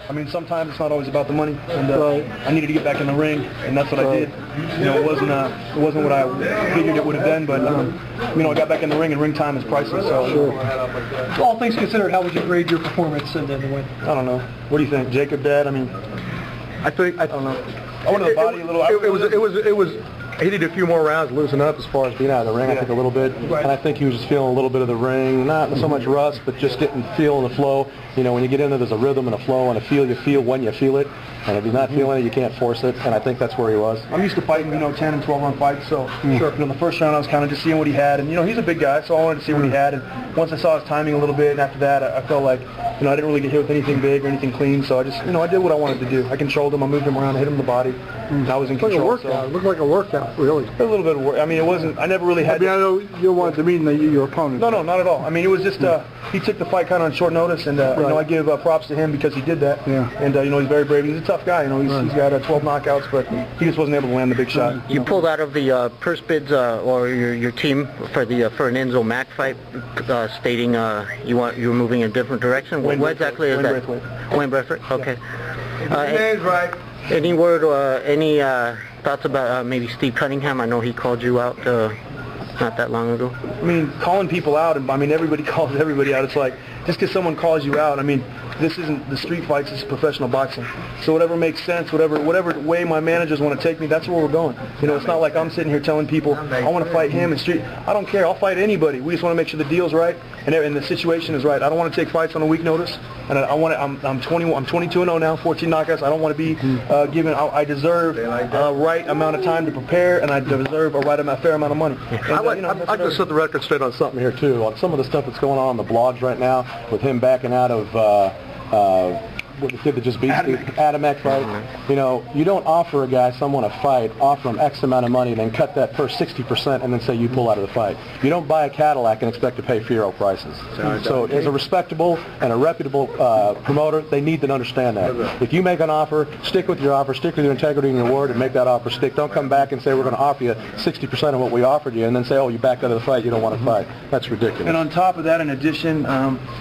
I mean, sometimes it's not always about the money, and I needed to get back in the ring, and that's what I did. You know, it wasn't what I figured it would have been, but you know, I got back in the ring, and ring time is priceless. So, all things considered, how would you grade your performance and then the win? I don't know. What do you think, Jacob? Dad? I mean, I don't know. I wanted the body a little. It was. He needed a few more rounds to loosen up as far as being out of the ring, I think, a little bit. And I think he was just feeling a little bit of the ring, not so much rust, but just getting feel and the flow. You know, when you get in there's a rhythm and a flow and a feel. You feel when you feel it. And if he's not feeling it, you can't force it. And I think that's where he was. I'm used to fighting, you know, 10 and 12 round fights. So, you know, the first round I was kind of just seeing what he had. And, you know, he's a big guy, so I wanted to see what he had. And once I saw his timing a little bit, and after that, I felt like, you know, I didn't really get hit with anything big or anything clean. So I just, you know, I did what I wanted to do. I controlled him. I moved him around. I hit him in the body. And I was in control. Like a workout. It looked like a workout, really. A little bit of work. I mean, it wasn't, I never really had. I mean, I know you wanted to meet your opponent. No, not at all. I mean, it was just, he took the fight kind of on short notice, and, you know, I give props to him because he did that. Yeah. And, you know, he's very brave. He's a tough guy. You know, he's got 12 knockouts, but he just wasn't able to land the big shot. You pulled out of the purse bids or your team for an Enzo Mack fight, stating you were moving in a different direction. What exactly is that? Wayne Bradford. Okay. Man's right. Any word or any thoughts about maybe Steve Cunningham? I know he called you out not that long ago. I mean, calling people out, and I mean, everybody calls everybody out. It's like, just because someone calls you out, I mean, this isn't the street fights, this is professional boxing. So whatever makes sense, whatever way my managers want to take me, that's where we're going. You know, it's not like I'm sitting here telling people, I want to fight him in street. I don't care, I'll fight anybody. We just want to make sure the deal's right and the situation is right. I don't want to take fights on a week notice. And I'm 22-0 now, 14 knockouts. I don't want to be given, I deserve a right amount of time to prepare, and I deserve a fair amount of money. And, I'd like to set the record straight on something here, too. On some of the stuff that's going on the blogs right now, with him backing out of what the kid that just beat Adamek fight. You know, you don't offer a guy someone a fight, offer him X amount of money, then cut that per 60% and then say you pull out of the fight. You don't buy a Cadillac and expect to pay Fiero prices. So as a respectable and a reputable promoter, they need to understand that. If you make an offer, stick with your offer, stick with your integrity and your word, and make that offer stick. Don't come back and say we're going to offer you 60% of what we offered you and then say, oh, you backed out of the fight, you don't want to fight. That's ridiculous. And on top of that, in addition,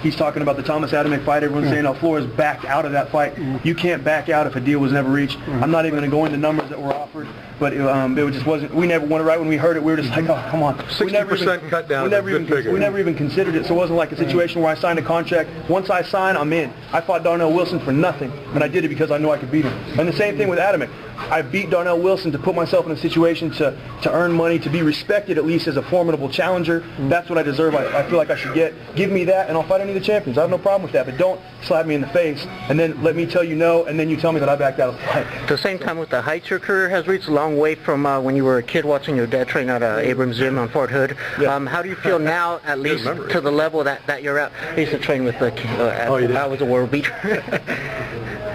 he's talking about the Tomasz Adamek fight. Everyone's saying, oh, Flores backed out of that fight. You can't back out if a deal was never reached. I'm not even going to go into numbers that were offered, but it just wasn't. We never went right when we heard it. We were just like, oh, come on. 60% cut down. We never even considered it. So it wasn't like a situation where I signed a contract. Once I sign, I'm in. I fought Darnell Wilson for nothing, and I did it because I knew I could beat him. And the same thing with Adamek. I beat Darnell Wilson to put myself in a situation to earn money, to be respected at least as a formidable challenger. That's what I deserve. I feel like I should get. Give me that, and I'll fight any of the champions. I have no problem with that. But don't slap me in the face and then let me tell you no, and then you tell me that I backed out of the fight. At the same time, with the heights your career has reached, a long way from when you were a kid watching your dad train at Abrams Gym on Fort Hood. Yeah. How do you feel now, at least to the level that you're at? I used to train with I was a world beater.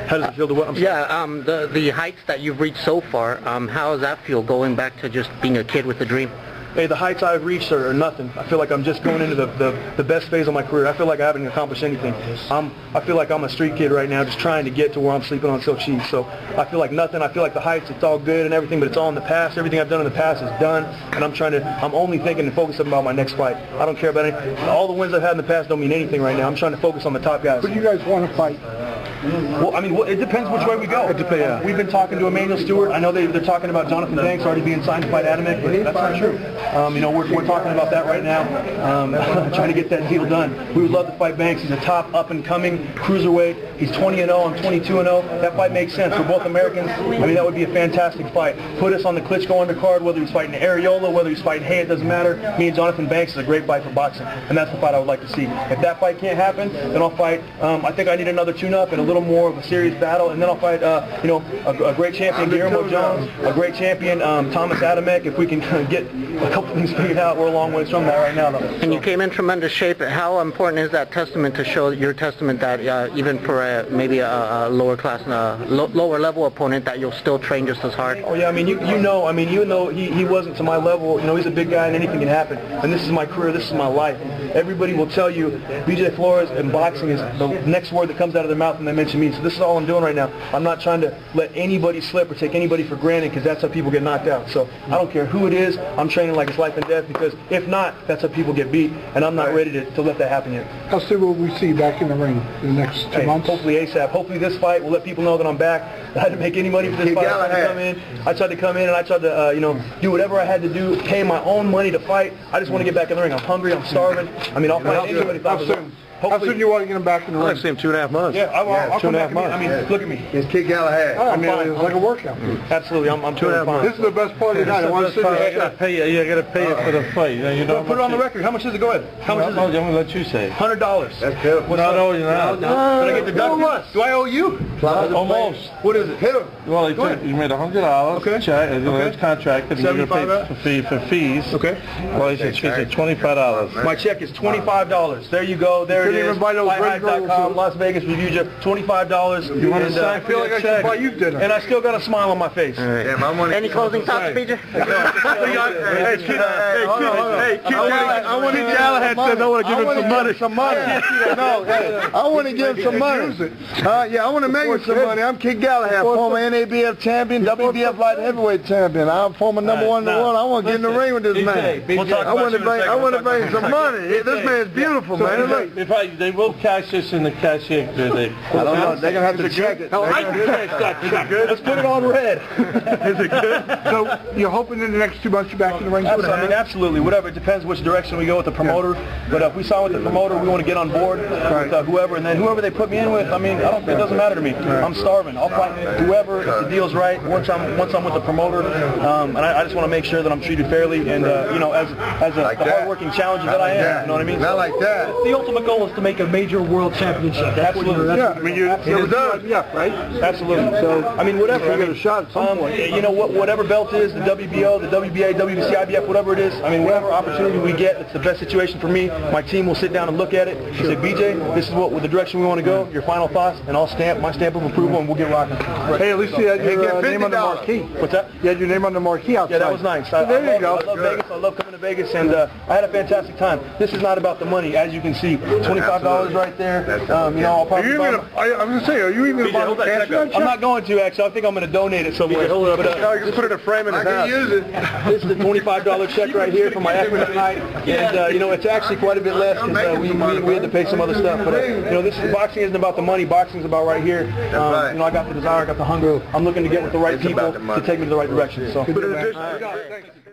How does it feel to what? The heights that you've reached so far, how does that feel going back to just being a kid with a dream? Hey, the heights I've reached are nothing. I feel like I'm just going into the best phase of my career. I feel like I haven't accomplished anything. I feel like I'm a street kid right now, just trying to get to where I'm sleeping on silk sheets. So I feel like nothing. I feel like the heights, it's all good and everything, but it's all in the past. Everything I've done in the past is done, and I'm only thinking and focusing about my next fight. I don't care about anything. All the wins I've had in the past don't mean anything right now. I'm trying to focus on the top guys. Who do you guys want to fight? Well, I mean, it depends which way we go. We've been talking to Emmanuel Stewart. I know they're talking about Jonathan Banks already being signed to fight Adamek, but that's not true. You know, we're talking about that right now, trying to get that deal done. We would love to fight Banks. He's a top up-and-coming cruiserweight. He's 20-0. I'm 22-0. That fight makes sense. We're both Americans. I mean, that would be a fantastic fight. Put us on the Klitschko undercard, whether he's fighting Areola, whether he's fighting Hay, it doesn't matter. Me and Jonathan Banks is a great fight for boxing, and that's the fight I would like to see. If that fight can't happen, then I'll fight. I think I need another tune-up and a little more of a serious battle, and then I'll fight, you know, a great champion, Guillermo Jones, a great champion, Tomasz Adamek. If we can get a couple things figured out, we're a long ways from that right now, though. And you came in tremendous shape. How important is that testament to show your testament that even for maybe a lower class, lower level opponent, that you'll still train just as hard? Oh yeah, I mean, you know, I mean, even though he wasn't to my level, you know, he's a big guy and anything can happen. And this is my career, this is my life. everybody will tell you BJ Flores and boxing is the next word that comes out of their mouth when they mention me. So this is all I'm doing right now. I'm not trying to let anybody slip or take anybody for granted, because that's how people get knocked out. So I don't care who it is. I'm training like it's life and death, because if not, that's how people get beat, and I'm not ready to let that happen yet. How soon will we see you back in the ring in the next 2 months? Hopefully ASAP. Hopefully this fight will let people know that I'm back. I didn't make any money for this fight. I tried to come in and I tried to do whatever I had to do, pay my own money to fight. I just want to get back in the ring. I'm hungry. I'm starving. I mean, I'll fight anybody. How soon do you want to get him back in the ring? I've seen him 2.5 months. Yeah, I'll 2.5 months. I mean, look at me. It's Kid Galahad. I mean, it's like a workout. Absolutely, I'm 2.5 months. This is the best part of the night. I want to see you got to pay it. You got to pay it for the fight. You know, put it on the record. How much is it? Go ahead. How much is it? I'm going to let you say. $100. That's good. Not owe you now. Did I get the duck? Do I owe you? Almost. What is it? Hit him. Well, you made $100. Okay. Check. It's contracted. You're going to pay for fees. Okay. Well, he said $25. My check is $25. There you go. There it is. FightHighs.com, Las Vegas reviewed you. $25. You want to sign? I feel like I should buy you dinner. And I still got a smile on my face. Any closing thoughts, BJ? I want to Galahad said I want to give him some money. I want to give him some money. Yeah, I want to make him some money. I'm Kid Galahad, former NABF champion, WBF light heavyweight champion. I'm former number one in the world. I want to get in the ring with this man. I want to bring some money. This man's beautiful, man. Look. If they will cash this in the cashier. I don't know. They're going to have to check it. Let's put it on red. Is it good? So you're hoping in the next 2 months you're back in the ring? I mean, absolutely. Whatever. It depends which direction we go with the promoter. But if we sign with the promoter, we want to get on board with whoever, and then whoever they put me in with. I mean, it doesn't matter to me. I'm starving. I'll fight whoever if the deal's right. Once I'm with the promoter, and I just want to make sure that I'm treated fairly, and as a hard-working challenger that I am. You know what I mean? Not like that. The ultimate goal is to make a major world championship. Absolutely. I mean, right? Absolutely. So, I mean, whatever. I mean, a shot at some point. You know, whatever belt is, the WBO, the WBA, WBC, IBF, whatever it is, I mean, whatever opportunity we get, it's the best situation for me. My team will sit down and look at it and say, BJ, this is the direction we want to go, your final thoughts, and I'll stamp my stamp of approval, and we'll get rocking. Hey, at least you had your name on the marquee. What's that? You had your name on the marquee outside. Yeah, that was nice. There you go. I love Vegas. I love coming to Vegas, and I had a fantastic time. This is not about the money, as you can see. $25 right there. I'll probably I'm going to say, are you even about to cash that check? I'm not going to, actually. I think I'm going to donate it somewhere. Just put it in a frame in his house. This is the $25 check right here for my effort tonight. And, it's actually quite a bit less because we had to pay some other stuff. But, boxing isn't about the money. Boxing is about right here. I got the desire, I got the hunger. I'm looking to get with the right people to take me to the right direction. So.